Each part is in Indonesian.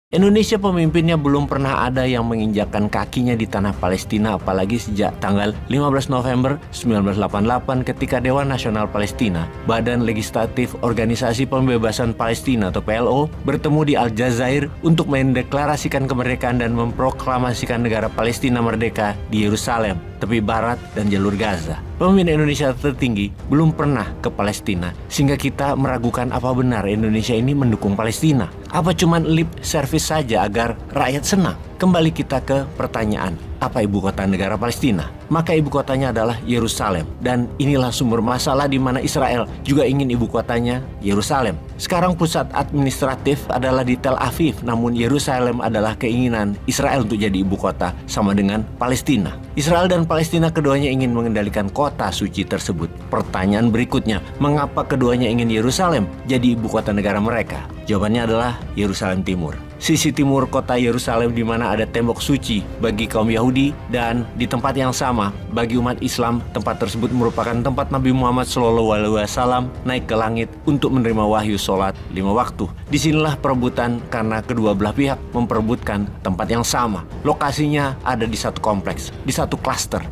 Indonesia pemimpinnya belum pernah ada yang menginjakkan kakinya di tanah Palestina, apalagi sejak tanggal 15 November 1988 ketika Dewan Nasional Palestina, Badan Legislatif Organisasi Pembebasan Palestina atau PLO, bertemu di Aljazair untuk mendeklarasikan kemerdekaan dan memproklamasikan negara Palestina merdeka di Yerusalem, tepi barat dan jalur Gaza. Pemimpin Indonesia tertinggi belum pernah ke Palestina, sehingga kita meragukan apa benar Indonesia ini mendukung Palestina. Apa cuman lip service saja agar rakyat senang? Kembali kita ke pertanyaan, apa ibu kota negara Palestina? Maka ibu kotanya adalah Yerusalem. Dan inilah sumber masalah di mana Israel juga ingin ibu kotanya Yerusalem. Sekarang pusat administratif adalah di Tel Aviv, namun Yerusalem adalah keinginan Israel untuk jadi ibu kota, sama dengan Palestina. Israel dan Palestina keduanya ingin mengendalikan kota suci tersebut. Pertanyaan berikutnya, mengapa keduanya ingin Yerusalem jadi ibu kota negara mereka? Jawabannya adalah Yerusalem Timur. Sisi timur kota Yerusalem di mana ada tembok suci bagi kaum Yahudi, dan di tempat yang sama bagi umat Islam, tempat tersebut merupakan tempat Nabi Muhammad SAW naik ke langit untuk menerima wahyu sholat 5 waktu. Disinilah perebutan karena kedua belah pihak memperebutkan tempat yang sama. Lokasinya ada di satu kompleks, di satu klaster.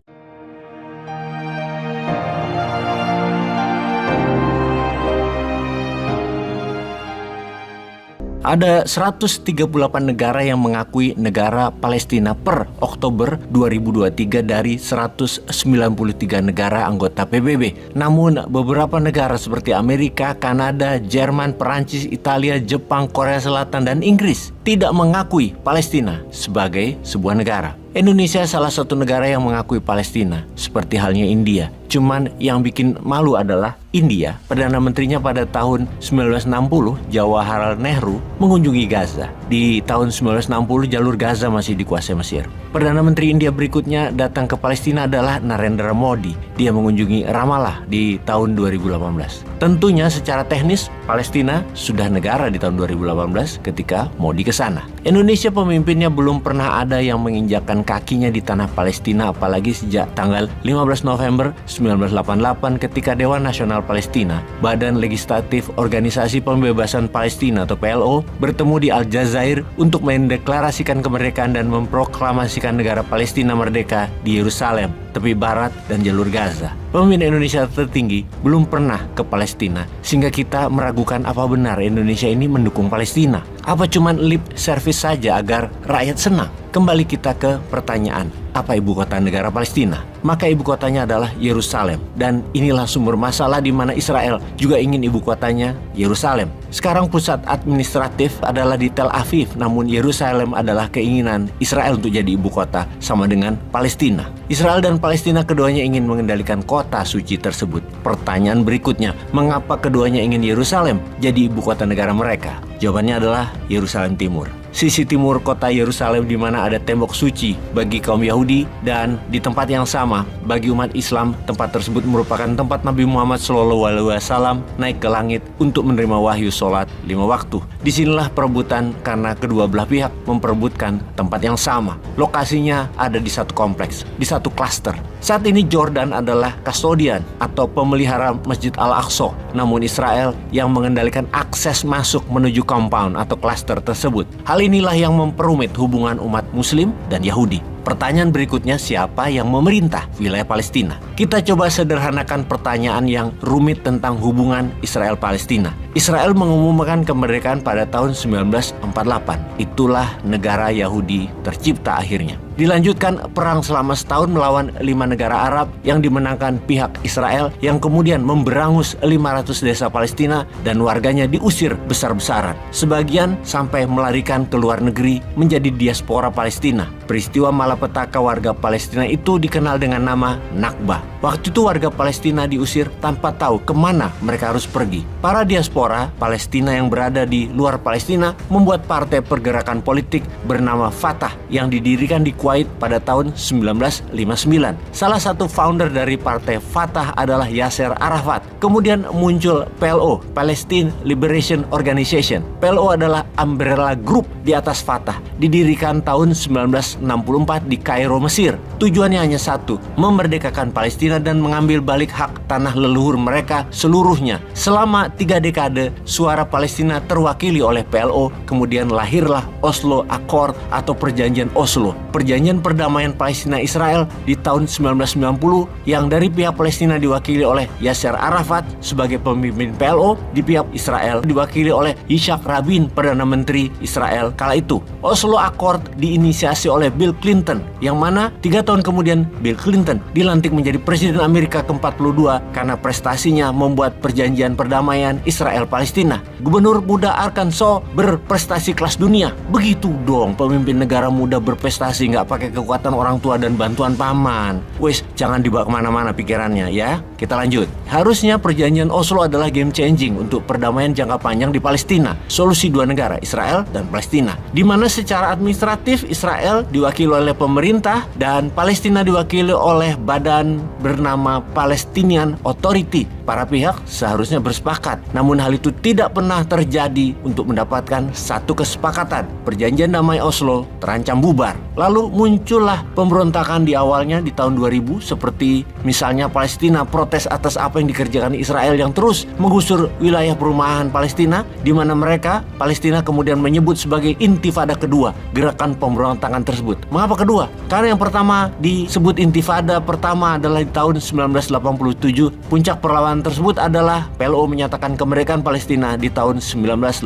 Ada 138 negara yang mengakui negara Palestina per Oktober 2023 dari 193 negara anggota PBB. Namun beberapa negara seperti Amerika, Kanada, Jerman, Perancis, Italia, Jepang, Korea Selatan, dan Inggris tidak mengakui Palestina sebagai sebuah negara. Indonesia salah satu negara yang mengakui Palestina, seperti halnya India. Cuman yang bikin malu adalah India, Perdana Menterinya pada tahun 1960, Jawaharlal Nehru, mengunjungi Gaza. Di tahun 1960 jalur Gaza masih dikuasai Mesir. Perdana Menteri India berikutnya datang ke Palestina adalah Narendra Modi. Dia mengunjungi Ramallah di tahun 2018. Tentunya secara teknis Palestina sudah negara di tahun 2018 ketika Modi ke sana. Indonesia pemimpinnya belum pernah ada yang menginjakkan kakinya di tanah Palestina, apalagi sejak tanggal 15 November 1988 ketika Dewan Nasional Palestina, Badan Legislatif Organisasi Pembebasan Palestina atau PLO, bertemu di Aljazair untuk mendeklarasikan kemerdekaan dan memproklamasikan negara Palestina merdeka di Yerusalem, tepi barat dan jalur Gaza. Pemimpin Indonesia tertinggi belum pernah ke Palestina, sehingga kita meragukan apa benar Indonesia ini mendukung Palestina. Apa cuman lip service saja agar rakyat senang? Kembali kita ke pertanyaan, apa ibu kota negara Palestina? Maka ibu kotanya adalah Yerusalem. Dan inilah sumber masalah di mana Israel juga ingin ibu kotanya Yerusalem. Sekarang pusat administratif adalah di Tel Aviv, namun Yerusalem adalah keinginan Israel untuk jadi ibu kota, sama dengan Palestina. Israel dan Palestina keduanya ingin mengendalikan kota suci tersebut. Pertanyaan berikutnya, mengapa keduanya ingin Yerusalem jadi ibu kota negara mereka? Jawabannya adalah Yerusalem Timur. Sisi timur kota Yerusalem di mana ada tembok suci bagi kaum Yahudi, dan di tempat yang sama bagi umat Islam, tempat tersebut merupakan tempat Nabi Muhammad SAW naik ke langit untuk menerima wahyu sholat 5 waktu. Disinilah perebutan karena kedua belah pihak memperebutkan tempat yang sama. Lokasinya ada di satu kompleks, di satu klaster. Saat ini Jordan adalah kustodian atau pemelihara Masjid Al-Aqsa, namun Israel yang mengendalikan akses masuk menuju compound atau klaster tersebut. Hal inilah yang memperumit hubungan umat Muslim dan Yahudi. Pertanyaan berikutnya, siapa yang memerintah wilayah Palestina? Kita coba sederhanakan pertanyaan yang rumit tentang hubungan Israel-Palestina. Israel mengumumkan kemerdekaan pada tahun 1948. Itulah negara Yahudi tercipta akhirnya. Dilanjutkan perang selama setahun melawan 5 negara Arab yang dimenangkan pihak Israel, yang kemudian memberangus 500 desa Palestina dan warganya diusir besar-besaran. Sebagian sampai melarikan ke luar negeri menjadi diaspora Palestina. Peristiwa malapetaka warga Palestina itu dikenal dengan nama Nakba. Waktu itu warga Palestina diusir tanpa tahu kemana mereka harus pergi. Para diaspora Palestina yang berada di luar Palestina membuat partai pergerakan politik bernama Fatah yang didirikan di Kuwait pada tahun 1959. Salah satu founder dari partai Fatah adalah Yasser Arafat. Kemudian muncul PLO, Palestine Liberation Organization. PLO adalah umbrella group di atas Fatah, didirikan tahun 19 1964 di Kairo, Mesir. Tujuannya hanya satu, memerdekakan Palestina dan mengambil balik hak tanah leluhur mereka seluruhnya. Selama 3 dekade, suara Palestina terwakili oleh PLO, kemudian lahirlah Oslo Accord atau Perjanjian Oslo. Perjanjian perdamaian Palestina-Israel di tahun 1990 yang dari pihak Palestina diwakili oleh Yasser Arafat sebagai pemimpin PLO, di pihak Israel diwakili oleh Yitzhak Rabin, Perdana Menteri Israel kala itu. Oslo Accord diinisiasi oleh Bill Clinton, yang mana 3 tahun kemudian Bill Clinton dilantik menjadi Presiden Amerika ke-42 karena prestasinya membuat perjanjian perdamaian Israel-Palestina. Gubernur muda Arkansas berprestasi kelas dunia. Begitu dong pemimpin negara muda berprestasi, nggak pakai kekuatan orang tua dan bantuan paman. Wes, jangan dibawa kemana-mana pikirannya ya. Kita lanjut. Harusnya perjanjian Oslo adalah game changing untuk perdamaian jangka panjang di Palestina. Solusi 2 negara, Israel dan Palestina, di mana secara administratif Israel diwakili oleh pemerintah dan Palestina diwakili oleh badan bernama Palestinian Authority. Para pihak seharusnya bersepakat, namun hal itu tidak pernah terjadi untuk mendapatkan satu kesepakatan. Perjanjian damai Oslo terancam bubar. Lalu muncullah pemberontakan di awalnya di tahun 2000, seperti misalnya Palestina protes atas apa yang dikerjakan Israel yang terus menggusur wilayah perumahan Palestina, di mana mereka Palestina kemudian menyebut sebagai intifada kedua gerakan pemberontakan tersebut. Mengapa kedua? Karena yang pertama disebut intifada pertama adalah di tahun 1987. Puncak perlawanan tersebut adalah PLO menyatakan kemerdekaan Palestina di tahun 1988.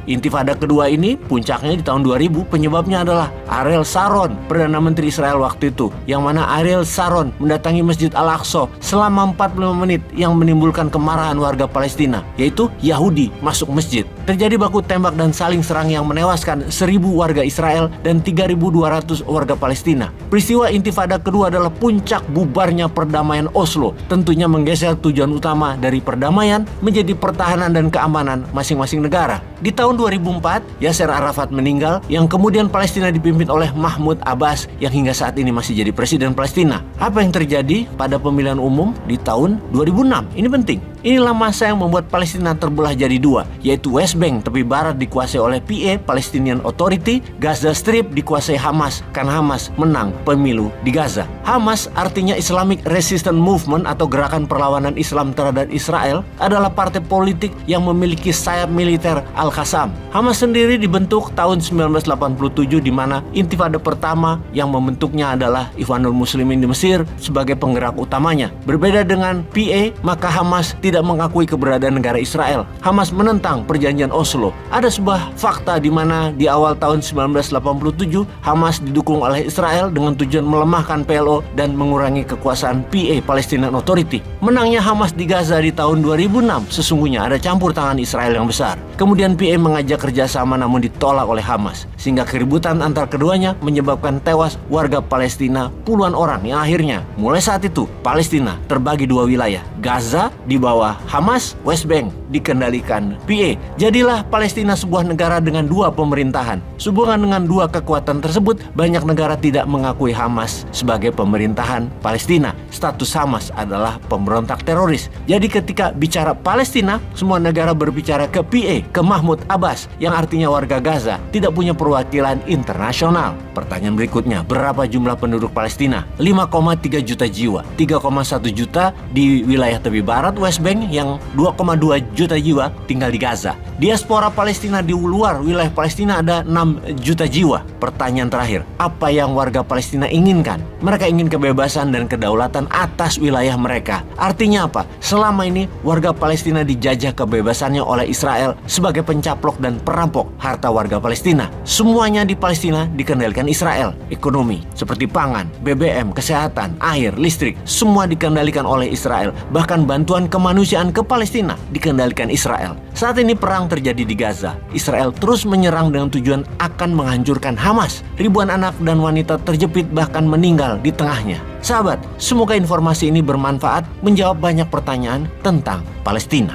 Intifada kedua ini puncaknya di tahun 2000. Penyebabnya adalah Ariel Sharon, Perdana Menteri Israel waktu itu, yang mana Ariel Sharon mendatangi Masjid Al-Aqsa selama 45 menit yang menimbulkan kemarahan warga Palestina, yaitu Yahudi masuk masjid. Terjadi baku tembak dan saling serang yang menewaskan 1.000 warga Israel dan 3.200 warga Palestina. Peristiwa intifada kedua adalah puncak bubarnya perdamaian Oslo, tentunya menggeser tujuan utama dari perdamaian menjadi pertahanan dan keamanan masing-masing negara. Di tahun 2004, Yasser Arafat meninggal, yang kemudian Palestina dipimpin oleh Mahmud Abbas yang hingga saat ini masih jadi presiden Palestina. Apa yang terjadi pada pemilihan umum di tahun 2006? Ini penting. Inilah masa yang membuat Palestina terbelah jadi 2, yaitu West Bank tepi barat dikuasai oleh PA Palestinian Authority, Gaza Strip dikuasai Hamas karena Hamas menang pemilu di Gaza. Hamas artinya Islamic Resistance Movement atau gerakan perlawanan Islam terhadap Israel, adalah partai politik yang memiliki sayap militer Al-Qassam. Hamas sendiri dibentuk tahun 1987, di mana intifada pertama yang membentuknya adalah Ikhwanul Muslimin di Mesir sebagai penggerak utamanya. Berbeda dengan PA, maka Hamas tidak mengakui keberadaan negara Israel. Hamas menentang perjanjian Oslo. Ada sebuah fakta di mana di awal tahun 1987 Hamas didukung oleh Israel dengan tujuan melemahkan PLO dan mengurangi kekuasaan PA Palestinian Authority. Menangnya Hamas di Gaza di tahun 2006 sesungguhnya ada campur tangan Israel yang besar. Kemudian PA mengajak kerjasama namun ditolak oleh Hamas, sehingga keributan antar keduanya menyebabkan tewas warga Palestina puluhan orang, yang akhirnya mulai saat itu Palestina terbagi 2 wilayah. Gaza di bawah Hamas, West Bank dikendalikan PA. Jadilah Palestina sebuah negara dengan 2 pemerintahan. Sehubungan dengan 2 kekuatan tersebut, banyak negara tidak mengakui Hamas sebagai pemerintahan Palestina. Status Hamas adalah pemberontak teroris. Jadi ketika bicara Palestina, semua negara berbicara ke PA, ke Mahmud Abbas, yang artinya warga Gaza tidak punya perwakilan internasional. Pertanyaan berikutnya, berapa jumlah penduduk Palestina? 5,3 juta jiwa. 3,1 juta di wilayah tepi barat West Bank, yang 2,2 juta jiwa tinggal di Gaza. Diaspora Palestina di luar wilayah Palestina ada 6 juta jiwa. Pertanyaan terakhir, apa yang warga Palestina inginkan? Mereka ingin kebebasan dan kedaulatan atas wilayah mereka. Artinya apa? Selama ini warga Palestina dijajah kebebasannya oleh Israel sebagai pencaplok dan perampok harta warga Palestina. Semuanya di Palestina dikendalikan Israel. Ekonomi seperti pangan, BBM, kesehatan, air, listrik, semua dikendalikan oleh Israel. Bahkan bantuan kemanusiaan ke Palestina dikendalikan Israel. Saat ini perang terjadi di Gaza. Israel terus menyerang dengan tujuan akan menghancurkan Hamas. Ribuan anak dan wanita terjepit bahkan meninggal di tengahnya. Sahabat, semoga informasi ini bermanfaat menjawab banyak pertanyaan tentang Palestina.